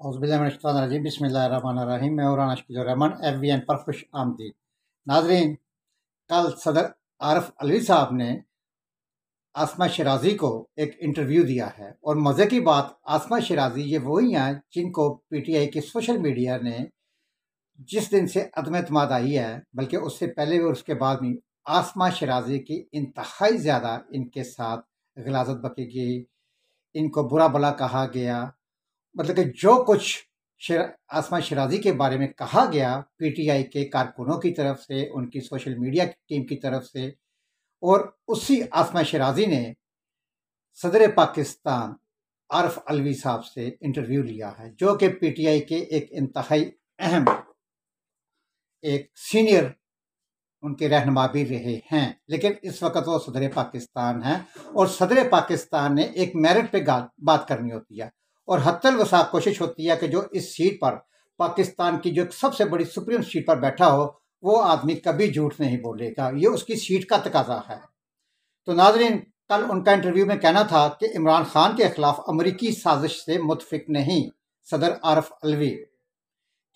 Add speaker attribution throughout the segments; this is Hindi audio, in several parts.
Speaker 1: औज़ुबिल्लाहि बिस्मिल्लाहिर्रहमानिर्रहीम। मैं मौलाना रहमान FVN पर खुश आमदीद। नाजरीन, कल सदर आरफ अलवी साहब ने आसमा शिराजी को एक इंटरव्यू दिया है और मज़े की बात, आसमा शिराजी ये वही हैं जिनको PTI के सोशल मीडिया ने जिस दिन से अदम एतमाद आई है, बल्कि उससे पहले भी और उसके बाद भी आसमा शिराजी की इंतहाई ज़्यादा इनके साथ ग़लाज़त बकी गई, इनको बुरा भला कहा गया। मतलब कि जो कुछ आसमा शिराजी के बारे में कहा गया PTI के कारकुनों की तरफ से, उनकी सोशल मीडिया टीम की तरफ से, और उसी आसमा शिराजी ने सदर पाकिस्तान आरफ अलवी साहब से इंटरव्यू लिया है, जो कि PTI के एक इंतहाई अहम एक सीनियर उनके रहनुमा भी रहे हैं। लेकिन इस वक्त वो सदर पाकिस्तान हैं और सदर पाकिस्तान ने एक मेरिट पे बात करनी होती है और हत्तल वसा कोशिश होती है कि जो इस सीट पर पाकिस्तान की जो सबसे बड़ी सुप्रीम सीट पर बैठा हो, वो आदमी कभी झूठ नहीं बोलेगा। ये उसकी सीट का तकाजा है। तो नाजरीन, कल उनका इंटरव्यू में कहना था कि इमरान खान के खिलाफ अमरीकी साजिश से मुतफिक नहीं सदर आरफ अलवी,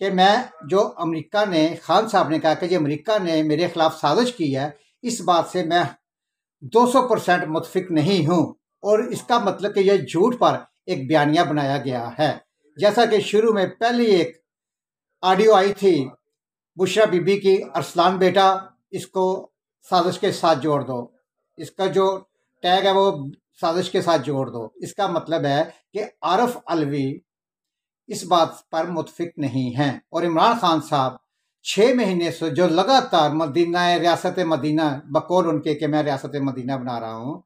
Speaker 1: कि मैं जो अमेरिका ने, खान साहब ने कहा कि जी अमेरिका ने मेरे खिलाफ साजिश की है, इस बात से मैं 200% मुतफिक नहीं हूँ। और इसका मतलब कि यह झूठ पर एक बयानिया बनाया गया है। जैसा कि शुरू में पहली एक ऑडियो आई थी बुशरा बीबी की, अरसलान बेटा इसको साजिश के साथ जोड़ दो, इसका जो टैग है वो साजिश के साथ जोड़ दो। इसका मतलब है कि आरफ अलवी इस बात पर मुतफिक नहीं हैं। और इमरान खान साहब 6 महीने से जो लगातार रियासत मदीना, बकौल उनके कि मैं रियासत मदीना बना रहा हूँ,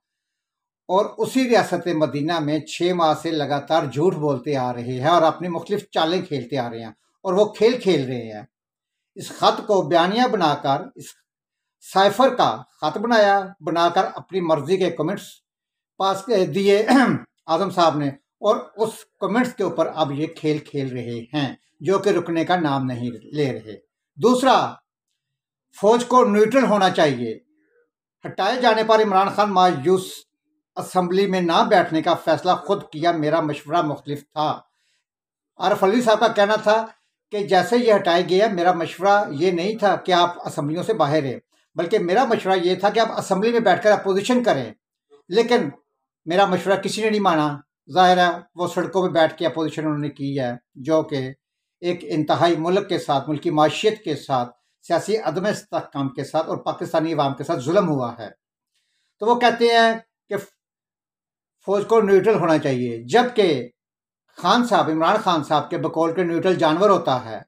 Speaker 1: और उसी रियासत मदीना में 6 माह से लगातार झूठ बोलते आ रहे हैं और अपनी मुख्तलिफ चालें खेलते आ रहे हैं, और वो खेल रहे हैं। इस खत को बयानिया बनाकर, इस साइफर का खत बनाकर अपनी मर्जी के कमेंट्स पास दिए आजम साहब ने, और उस कमेंट्स के ऊपर अब ये खेल रहे हैं, जो कि रुकने का नाम नहीं ले रहे। दूसरा, फौज को न्यूट्रल होना चाहिए। हटाए जाने पर इमरान खान मायूस, असेंबली में ना बैठने का फैसला खुद किया, मेरा मशवरा मुख्तलिफ था। आरफ अलवी साहब का कहना था कि जैसे ये हटाए गए, मेरा मशवरा ये नहीं था कि आप असम्बलियों से बाहर रहें, बल्कि मेरा मशवरा ये था कि आप असम्बली में बैठकर अपोजिशन करें। लेकिन मेरा मशवरा किसी ने नहीं माना। जाहिर है वो सड़कों में बैठ के अपोजिशन उन्होंने की है, जो कि एक इंतहाई मुल्क के साथ, मुल्क की माशियत के साथ, सियासी अदम इस्तेहकाम के साथ और पाकिस्तानी अवाम के साथ जुल्म हुआ है। तो वो कहते हैं कि फौज को न्यूट्रल होना चाहिए, जबकि खान साहब, इमरान खान साहब के बकौल के न्यूट्रल जानवर होता है।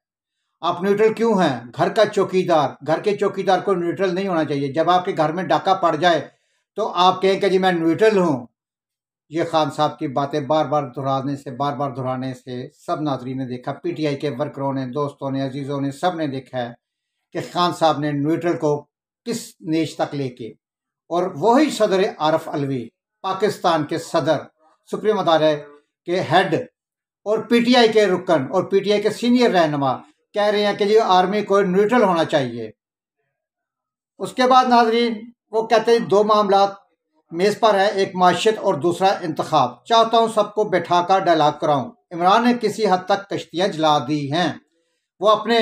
Speaker 1: आप न्यूट्रल क्यों हैं? घर का चौकीदार, घर के चौकीदार को न्यूट्रल नहीं होना चाहिए। जब आपके घर में डाका पड़ जाए तो आप कहें कि जी मैं न्यूट्रल हूँ। ये खान साहब की बातें बार बार दोहराने से सब नाजरीन ने देखा, PTI के वर्करों ने, दोस्तों ने, अजीज़ों ने, सब ने देखा है कि खान साहब ने न्यूट्रल को किस नीच तक लेके, और वही सदर आरफ अलवी, पाकिस्तान के सदर, सुप्रीम अदालत के हेड और PTI के रुकन और PTI के सीनियर रहनुमा कह रहे हैं कि जी आर्मी को न्यूट्रल होना चाहिए। उसके बाद नाजरीन वो कहते हैं 2 मामला मेज पर है, एक माशियत और दूसरा इंतखाब। चाहता हूँ सबको बैठाकर डायलॉग कराऊं। इमरान ने किसी हद तक कश्तियां जला दी हैं। वो अपने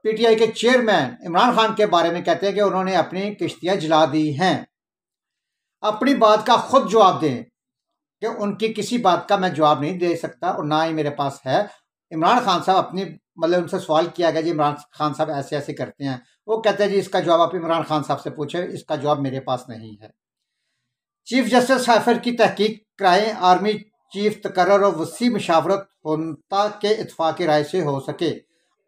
Speaker 1: PTI के चेयरमैन इमरान खान के बारे में कहते हैं कि उन्होंने अपनी कश्तियां जला दी हैं। अपनी बात का खुद जवाब दें, कि उनकी किसी बात का मैं जवाब नहीं दे सकता और ना ही मेरे पास है। इमरान खान साहब अपनी, मतलब उनसे सवाल किया गया जी इमरान खान साहब ऐसे ऐसे करते हैं, वो कहते हैं जी इसका जवाब आप इमरान खान साहब से पूछे, इसका जवाब मेरे पास नहीं है। चीफ जस्टिस साइफर की तहकीक कराएं, आर्मी चीफ तकर्रर और वसी मशावरत होता के इत्तफाक़ी राय से हो सके।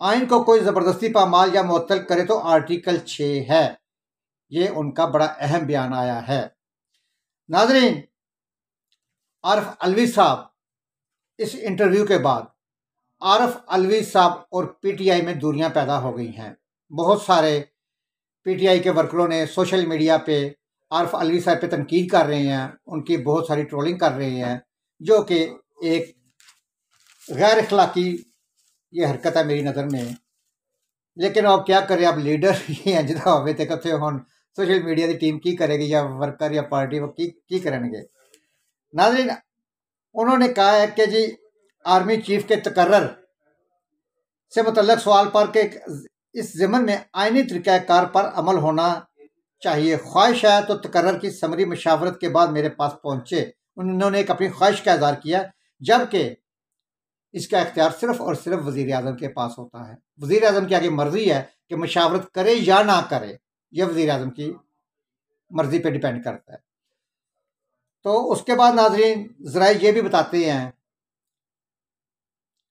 Speaker 1: आइन को कोई ज़बरदस्ती पामाल या मुअत्तल करे तो आर्टिकल 6 है। ये उनका बड़ा अहम बयान आया है। नाजरीन, आरफ अलवी साहब, इस इंटरव्यू के बाद आरफ अलवी साहब और PTI में दूरियां पैदा हो गई हैं। बहुत सारे PTI के वर्करों ने सोशल मीडिया पे आरफ अलवी साहब पे तनकीद कर रहे हैं, उनकी बहुत सारी ट्रोलिंग कर रहे हैं, जो कि एक गैर अखलाकी ये हरकत है मेरी नज़र में। लेकिन अब क्या करें, अब लीडर ही हैं जिदा होवे ते कथे हुण सोशल मीडिया की टीम की करेगी, या वर्कर या पार्टी वो की करेंगे। नाज़रीन, उन्होंने कहा है कि जी आर्मी चीफ के तकर्रर से मुतल्लक सवाल पर कि इस ज़िमन में आईनी तरीक़ाकार पर अमल होना चाहिए। ख्वाहिश है तो तकर्रर की समरी मशावरत के बाद मेरे पास पहुँचे। उन्होंने एक अपनी ख्वाहिश का इज़हार किया, जबकि इसका इख्तियार सिर्फ और सिर्फ वज़ीर आज़म के पास होता है। वज़ीर आज़म की आगे मर्जी है कि मशावरत करे या ना करे, यह वज़ीर आज़म की मर्जी पे डिपेंड करता है। तो उसके बाद नाज़रीन ज़रा ये भी बताते हैं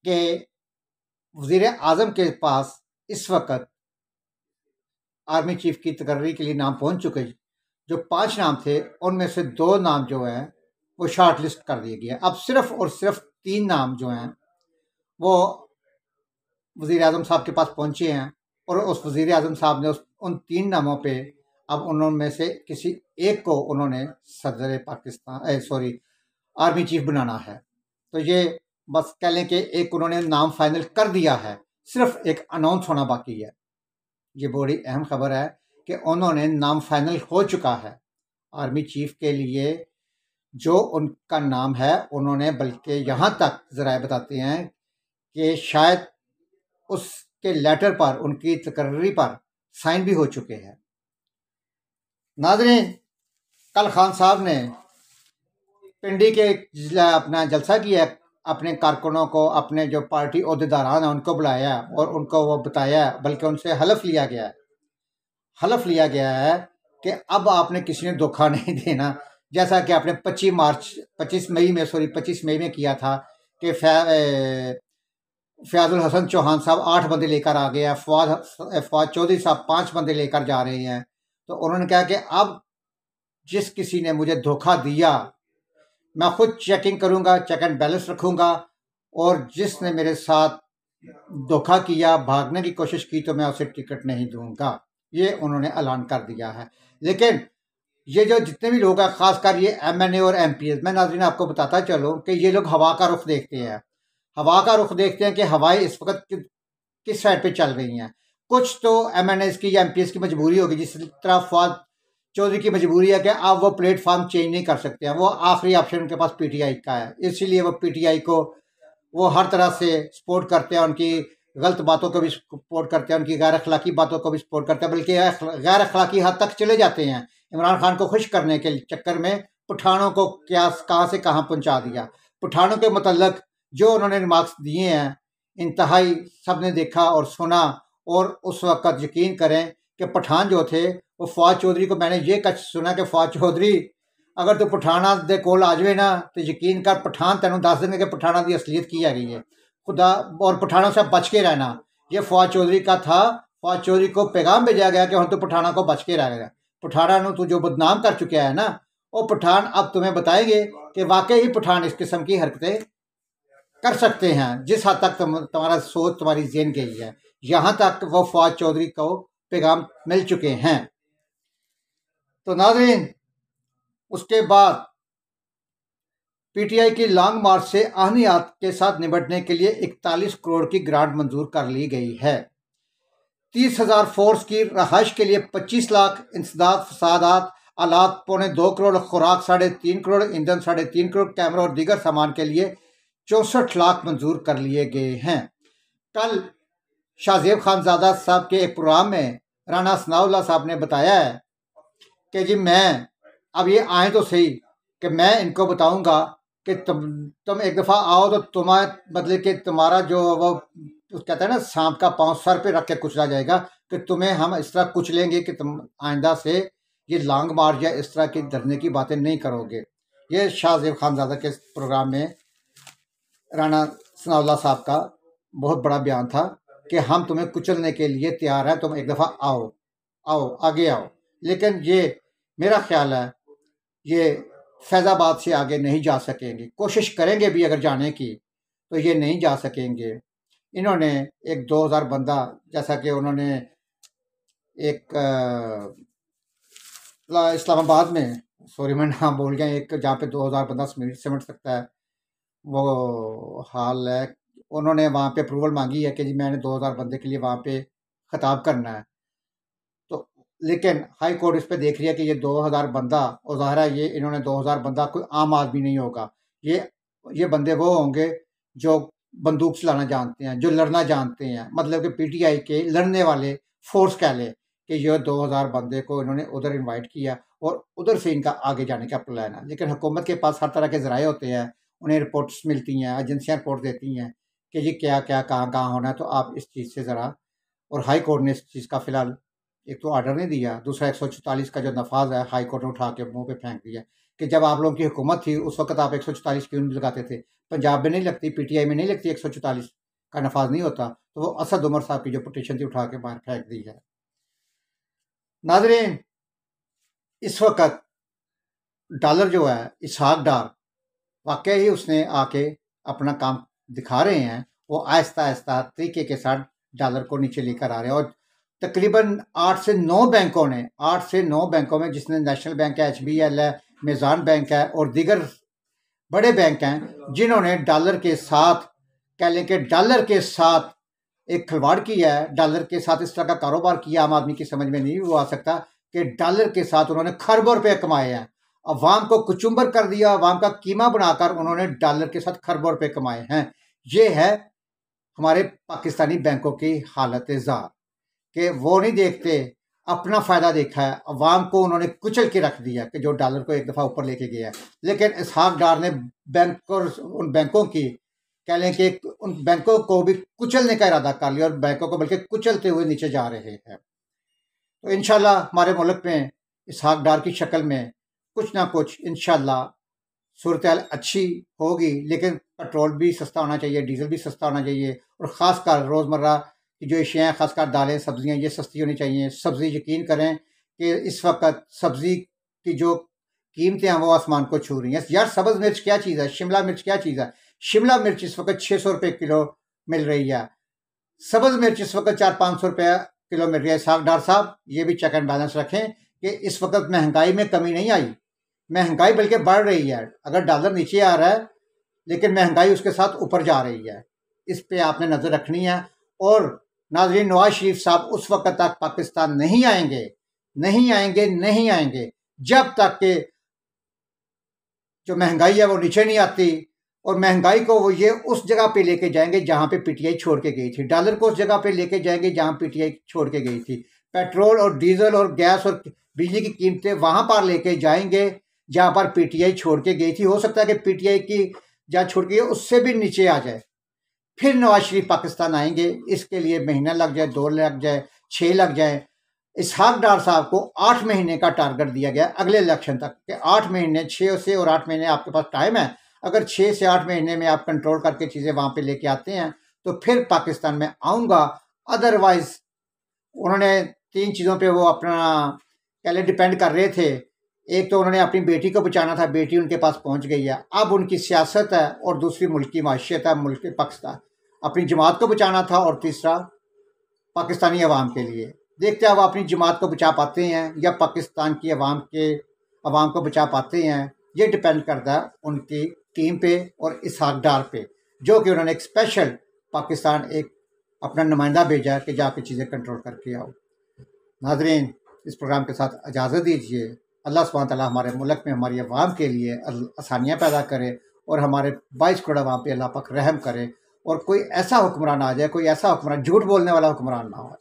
Speaker 1: कि वज़ीर आज़म के पास इस वक्त आर्मी चीफ की तकर्री के लिए नाम पहुंच चुके। जो 5 नाम थे उनमें से 2 नाम जो हैं वो शॉर्ट लिस्ट कर दिए गए। अब सिर्फ और सिर्फ 3 नाम जो हैं वो वज़ीर आज़म साहब के पास पहुंचे हैं और उस वज़ीर आज़म साहब ने उन 3 नामों पे अब उनमें से किसी एक को उन्होंने सदर पाकिस्तान आर्मी चीफ बनाना है। तो ये बस कह लें कि एक उन्होंने नाम फाइनल कर दिया है, सिर्फ एक अनाउंस होना बाकी है। ये बड़ी अहम खबर है कि उन्होंने नाम फाइनल हो चुका है आर्मी चीफ के लिए। जो उनका नाम है उन्होंने, बल्कि यहाँ तक ज़रा बताते हैं कि शायद उसके लेटर पर, उनकी तकर्री पर साइन भी हो चुके हैं। नाज़रीन, कल खान साहब ने पिंडी के अपना जलसा किया, अपने कारकुनों को, अपने जो पार्टी ओहदेदारान हैं उनको बुलाया और उनको वो बताया, बल्कि उनसे हलफ लिया गया है कि अब आपने किसी ने धोखा नहीं देना। जैसा कि आपने 25 मई में किया था कि फयाजुल हसन चौहान साहब 8 बंदे लेकर आ गए हैं, फवाद चौधरी साहब 5 बंदे लेकर जा रहे हैं। तो उन्होंने कहा कि अब जिस किसी ने मुझे धोखा दिया मैं खुद चेकिंग करूंगा, चेक एंड बैलेंस रखूंगा, और जिसने मेरे साथ धोखा किया, भागने की कोशिश की, तो मैं उसे टिकट नहीं दूंगा। ये उन्होंने ऐलान कर दिया है। लेकिन ये जो जितने भी लोग हैं, खासकर ये MNA और MPs, मैं नाज़रीन आपको बताता चलूं कि ये लोग हवा का रुख देखते हैं। हवा का रुख देखते हैं कि हवाएं इस वक्त किस साइड पे चल रही हैं। कुछ तो MNAs की या MPs की मजबूरी होगी, जिस तरह फवाद चौधरी की मजबूरी है कि अब वो प्लेटफॉर्म चेंज नहीं कर सकते हैं। वो आखिरी ऑप्शन उनके पास PTI का है, इसीलिए वो PTI को वो हर तरह से सपोर्ट करते हैं, उनकी गलत बातों को भी सपोर्ट करते हैं, उनकी गैर अखलाकी बातों को भी सपोर्ट करते हैं, बल्कि गैर अखलाकी हद तक चले जाते हैं। इमरान खान को खुश करने के चक्कर में पठानों को क्या कहाँ से कहाँ पहुँचा दिया। पठानों के मतलब जो उन्होंने रिमार्क्स दिए हैं, इंतहाई सबने देखा और सुना, और उस वक्त यकीन करें कि पठान जो थे वो फवाद चौधरी को, मैंने ये कच सुना कि फवाद चौधरी अगर तू पठाना दे कोल आ जाए ना तो यकीन कर पठान तेनों दस देंगे कि पठाना की असलियत की है गई है खुदा, और पठानों से बच के रहना। ये फवाद चौधरी का था। फवाद चौधरी को पैगाम भेजा गया कि हम तो पठाना को बच के रहेगा। पठाना तू जो बदनाम कर चुका है ना, वो पठान अब तुम्हें बताएंगे कि वाकई ही पठान इस किस्म की हरकतें कर सकते हैं, जिस हद तक तुम्हारा सोच, तुम्हारी जेन गई है। यहाँ तक वो फवाद चौधरी को पैगाम मिल चुके हैं। तो नाज़रीन, उसके बाद PTI की लॉन्ग मार्च से आहनियात के साथ निपटने के लिए 41 करोड़ की ग्रांट मंजूर कर ली गई है। 30,000 फोर्स की रहाइश के लिए 25 लाख, इंसदाद फसादात आलात 2.25 करोड़, खुराक 3.5 करोड़, ईंधन 3.5 करोड़, कैमरा और दीगर सामान के लिए 64 लाख मंजूर कर लिए गए हैं। कल शाहजेब खानजादा साहब के एक प्रोग्राम में राना सनाउल्लाह साहब ने बताया है कि जी मैं अब ये आए तो सही कि मैं इनको बताऊंगा कि तुम एक दफ़ा आओ तो तुम्हारे बदले के तुम्हारा जो वो कहते हैं ना, सांप का पाँव सर पे रख के कुचला जाएगा, कि तुम्हें हम इस तरह कुचलेंगे कि तुम आइंदा से ये लॉन्ग मार्च या इस तरह की डरने की बातें नहीं करोगे। ये शाहजेब खानजादा के प्रोग्राम में राना सनाउल्लाह साहब का बहुत बड़ा बयान था कि हम तुम्हें कुचलने के लिए तैयार हैं, तुम एक दफ़ा आओ आगे आओ। लेकिन ये मेरा ख्याल है ये फैज़ाबाद से आगे नहीं जा सकेंगे। कोशिश करेंगे भी अगर जाने की तो ये नहीं जा सकेंगे। इन्होंने एक 2000 बंदा, जैसा कि उन्होंने एक इस्लामाबाद में, सॉरी मैं नाम बोल गया, एक जहाँ पे 2000 बंदा सिमट सकता है वो हाल है। उन्होंने वहाँ पे अप्रूवल मांगी है कि जी मैंने 2000 बंदे के लिए वहाँ पे खिताब करना है। तो लेकिन हाई कोर्ट इस पे देख रही है कि ये 2000 बंदा, और ज़ाहिर है ये इन्होंने 2000 बंदा कोई आम आदमी नहीं होगा। ये बंदे वो होंगे जो बंदूक चलाना जानते हैं, जो लड़ना जानते हैं, मतलब कि पीटीआई के लड़ने वाले फोर्स कह लें कि ये 2000 बंदे को इन्होंने उधर इनवाइट किया और उधर से इनका आगे जाने का प्लान है। लेकिन हुकूमत के पास हर तरह के ज़राए होते हैं, उन्हें रिपोर्ट्स मिलती हैं, एजेंसियाँ रिपोर्ट देती हैं कि जी क्या-क्या, कहाँ-कहाँ होना है, तो आप इस चीज़ से ज़रा। और हाई कोर्ट ने इस चीज़ का फ़िलहाल एक तो ऑर्डर नहीं दिया, दूसरा 144 का जो नफाज है हाई कोर्ट ने उठा के मुँह पे फेंक दिया कि जब आप लोगों की हुकूमत थी उस वक़्त आप 144 क्यों नहीं लगाते थे? पंजाब में नहीं लगती, पीटीआई में नहीं लगती, 144 का नफाज नहीं होता। तो वो असद उमर साहब की जो पिटीशन थी उठा के बाहर फेंक दी है। नाज़रीन, इस वक़्त डॉलर जो है, इसहाक डार, वाक़ई ही उसने आके अपना काम दिखा रहे हैं। वो आहिस्ता-आहिस्ता तरीके के साथ डॉलर को नीचे लेकर आ रहे हैं और तकरीबन 8 से 9 बैंकों ने 8 से 9 बैंकों में, जिसमें नेशनल बैंक है, एचबीएल है, मीज़ान बैंक है और दीगर बड़े बैंक हैं, जिन्होंने डॉलर के साथ, कह लें कि डॉलर के साथ एक खिलवाड़ किया है, डॉलर के साथ इस तरह का कारोबार किया, आम आदमी की समझ में नहीं वो आ सकता कि डॉलर के साथ उन्होंने खरबों रुपए कमाए हैं। अवाम को कुचुम्बर कर दिया, अवाम का कीमा बनाकर उन्होंने डॉलर के साथ खरबों रुपए कमाए हैं। ये है हमारे पाकिस्तानी बैंकों की हालत ज़ार कि वो नहीं देखते, अपना फ़ायदा देखा है। अवाम को उन्होंने कुचल के रख दिया कि जो डॉलर को एक दफ़ा ऊपर लेके गया है। लेकिन इसहाक डार ने उन बैंकों की, कह लें कि उन बैंकों को भी कुचलने का इरादा कर लिया और बैंकों को बल्कि कुचलते हुए नीचे जा रहे हैं। तो इंशाल्लाह हमारे मुल्क में इसहाक डार की शक्ल में कुछ ना कुछ इंशाल्लाह सूरत-ए-हाल अच्छी होगी। लेकिन पेट्रोल भी सस्ता होना चाहिए, डीज़ल भी सस्ता होना चाहिए और ख़ासकर रोज़मर्रा की जो अशिया हैं, ख़ासकर दालें, सब्ज़ियाँ, ये सस्ती होनी चाहिए। सब्ज़ी, यकीन करें कि इस वक़्त सब्ज़ी की जो कीमतें हैं वो आसमान को छू रही हैं। यार, सब्ज़ मिर्च क्या चीज़ है? शिमला मिर्च क्या चीज़ है? शिमला मिर्च इस वक़्त 600 रुपए किलो मिल रही है। सब्ज़ मिर्च इस वक़्त 400-500 रुपया किलो मिल रही है। इसहाक डार साहब, ये भी चेक एंड बैलेंस रखें कि इस वक़्त महँगाई में कमी नहीं आई, महँगाई बल्कि बढ़ रही है। अगर डॉलर नीचे आ रहा है, लेकिन महँगाई उसके साथ ऊपर जा रही है। इस पे आपने नज़र रखनी है। और नाज़रीन, नवाज़ शरीफ साहब उस वक़्त तक पाकिस्तान नहीं आएंगे, नहीं आएंगे, नहीं आएंगे, जब तक कि जो महँगाई है वो नीचे नहीं आती। और महँगाई को वो ये उस जगह पे लेके जाएंगे जहाँ पे पीटीआई छोड़ के गई थी। डॉलर को उस जगह पे लेके जाएंगे जहाँ पीटीआई छोड़ के गई थी। पेट्रोल और डीजल और गैस और बिजली की कीमतें वहाँ पर लेके जाएंगे जहाँ पर पीटीआई छोड़ के गई थी। हो सकता है कि पीटीआई की जहाँ छोड़ के गई उससे भी नीचे आ जाए। फिर नवाज शरीफ पाकिस्तान आएंगे। इसके लिए महीना लग जाए, 2 लग जाए, 6 लग जाए। इसहाक डार साहब को 8 महीने का टारगेट दिया गया अगले इलेक्शन तक कि 8 महीने, 6 से और 8 महीने आपके पास टाइम है। अगर 6 से 8 महीने में आप कंट्रोल करके चीज़ें वहाँ पे लेके आते हैं तो फिर पाकिस्तान में आऊँगा। अदरवाइज उन्होंने 3 चीज़ों पे वो अपना पहले डिपेंड कर रहे थे। एक तो उन्होंने अपनी बेटी को बचाना था, बेटी उनके पास पहुँच गई है। अब उनकी सियासत है और दूसरी मुल्क की माशियत है, मुल्क पाकिस्तान, अपनी जमात को बचाना था और तीसरा पाकिस्तानी अवाम के लिए। देखते हैं वो अपनी जमात को बचा पाते हैं या पाकिस्तान की अवाम को बचा पाते हैं। ये डिपेंड करता है उनकी टीम पे और इसहाक डार पे, जो कि उन्होंने एक स्पेशल पाकिस्तान एक अपना नुमाइंदा भेजा कि जाके चीज़ें कंट्रोल करके आओ। नाज़रीन, इस प्रोग्राम के साथ इजाज़त दीजिए। अल्लाह सुब्हान तआला हमारे मुल्क में हमारी अवाम के लिए आसानियाँ पैदा करे और हमारे 22 करोड़ अवाम पे अल्लाह पाक रहम करे और कोई ऐसा हुक्मरान आ जाए, कोई ऐसा हुक्मरान, झूठ बोलने वाला हुक्मरान ना हो,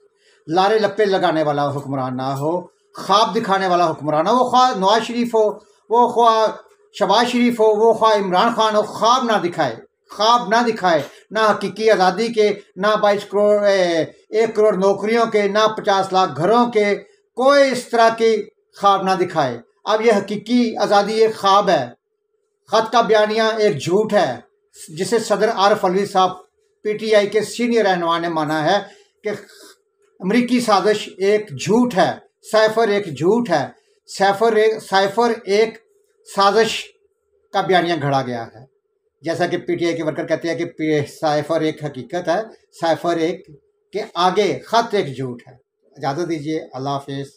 Speaker 1: लारे लप्पे लगाने वाला हुक्मरान ना हो, ख्वाब दिखाने वाला हुक्मरान हो। वो ख्वाह नवाज शरीफ हो, वो ख्वाह शहबाज शरीफ हो, वो ख्वाह इमरान खान हो, ख्वाब ना दिखाए, ख्वाब ना दिखाए। ना हकीकी आज़ादी के, ना 22 करोड़ 1 करोड़ नौकरियों के, ना 50 लाख घरों के, कोई इस तरह की ख्वाब ना दिखाए। अब ये हकीकी आज़ादी एक ख्वाब है, ख़त का बयानिया एक झूठ है, जिसे सदर आरिफ अलवी साहब पीटीआई के सीनियर रहनुमा ने माना है कि अमरीकी साजिश एक झूठ है, साइफर एक झूठ है, साइफर एक साजिश का बयानिया घड़ा गया है। जैसा कि पीटीआई के वर्कर कहते हैं कि साइफर एक हकीकत है, साइफर एक के आगे ख़त एक झूठ है। इजाज़त दीजिए, अल्लाह हाफ़िज़।